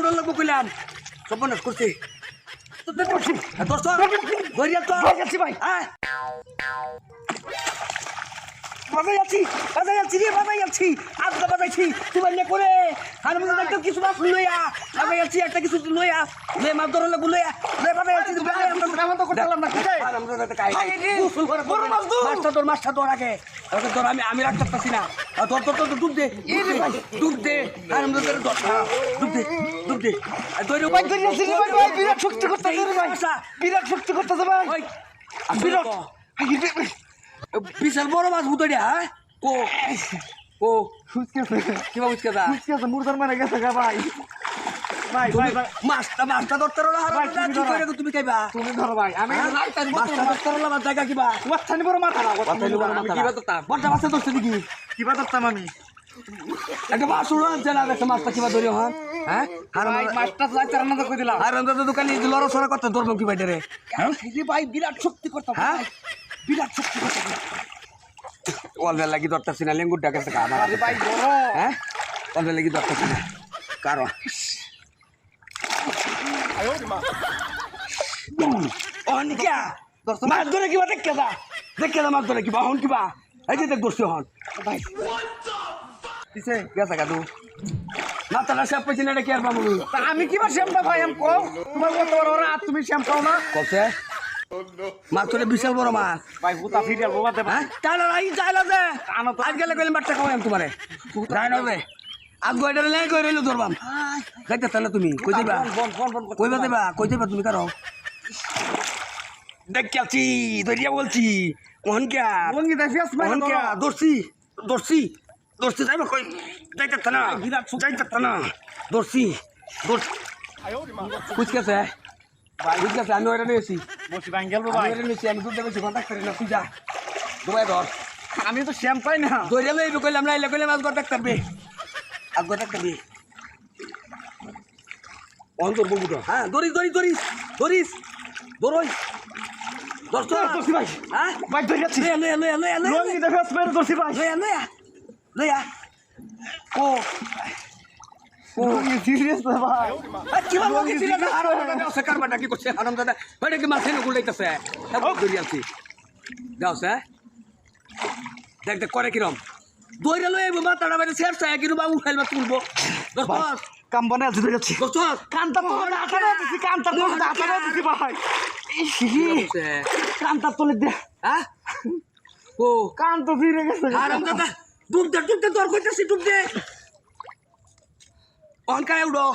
উড়ন লাগবো কইলাম সর্বনাশ করছি ভাই বাজাই যাচ্ছি রে বাজাই যাচ্ছি আজকে বাজাইছি তোমার নে করে আর মনে একটা কিছু মাছ লইয়া বাজাই যাচ্ছি একটা কিছু লইয়া লে মাছ ধরে লাগবো লইয়া লে বাজাই যাচ্ছি আমরা তো করলাম না আর আমরা তো কাই গোসল করে বড় মাছ মাছটা ধর আগে ওকে ধর আমি রাখতে পারছি না ধর ডুব দে আর আমরা ধরে ডুব দে ধরে ভাই বিরাট শক্তি করতেছে রে ভাই বিরাট শক্তি করতেছে ভাই বিরাট বিশাল বড় মাছ বুতড়ি হ্যাঁ ও কিবা বুঝকে মুরদার মানে গেছে গা ভাই মাছটা ধরতে তুমি খাইবা তুমি ধরো ভাই আমি মাছটা ধরতে আমার জায়গা কিবা ওয়াচ্ছানি বড় মাথা না কিবা ধরতাম বড়টা মাছটা ধরছে নাকি কিবা ধরতাম আমি একটা মাছ উড়াচ্ছে না দেখছে মাছটা কিবা ধরি হ্যাঁ মাছটা রান্না তো করে দিলাম আর আমরা তো দোকানে লড়াচড়া করতে ধরবো কি বাইরে ভাই বিরাট শক্তি করতাম হ্যাঁ বিরাট শক্তি করতাম ওয়ালবে লাগি ধরতেছি না লেঙ্গুর ডাকাছে ভাই বড় হ্যাঁ ওয়ালবে লাগি ধরতেছি না কারো অনিকা মাছ ধরে কিবা দেখে দা মাছ ধরে কিবা হন কিবা এই যে দেখ দোষী হন ভাই কিসে গেছে কাদু মাথাটা সব পেছি না কি আর বাবু আমি কিবা শ্যামটা ভাই আমি কও তোমার কত বড় ওরা আর তুমি শ্যাম খাও না কবে মাছ ধরে বিশাল বড় মাছ ভাই হুতা ফিরে বাবা দে হ্যাঁ তাহলে আই যাইলা যে আজ গেলে কইলে মাছটা খাওয়াই আমি তোমারে যাই না রে আজ গইটা লে কই রইলো ধরবাম যাইতে তাহলে তুমি কই দিবা কই দিবা তুমি কারো দেখ কেছি দরিয়া বলছি মোহন কে লঙ্গি দে ফেস মাই মোহন কে দর্শি যাইবা কই যাইতে না দর্শি বুঝকেছে বুঝকেছে আমি ওইটা নিয়েছি বসি ভাই গেল ভাই আমি দুধ দেবেছি কন্ট্যাক্ট করি না তুই যা দুবাই ধর আমি তো শ্যাম পাই না দরিয়া লইবি কইলাম না কইলাম আজ কন্ট্যাক্ট করবে আজ কন্ট্যাক্ট করবি অন্তর বলবি তো হ্যাঁ ধরিস ধরই দর্শি ভাই হ্যাঁ ভাই ধরে যাচ্ছি লইয়া লঙ্গি দে ফেস মাই দর্শি ভাই লইয়া ও সিরিয়াস ভাই কিবা লঙ্গি আর কারবারটা কি করছে আরাম দাদা ওইটা কি মাছ এনে গুলাইতেছে ধরিয়া আছি যাও স্যার দেখ করে কিরম দইরা লইব মাথাটা বাইরে শেষ চাই কিন্তু বাবু খাইবা তুলবো কাম বনে আছে ধরে যাচ্ছি কান্তা তো আটারে দিছি কান্তা তো আটারে দিছি ভাই কান্তা তোলে দে হ্যাঁ ও কান্ত ফিরে গেছে আরাম দাদা ডুব দে তোর কইতেছি ডুব দে অন কায় উড়ো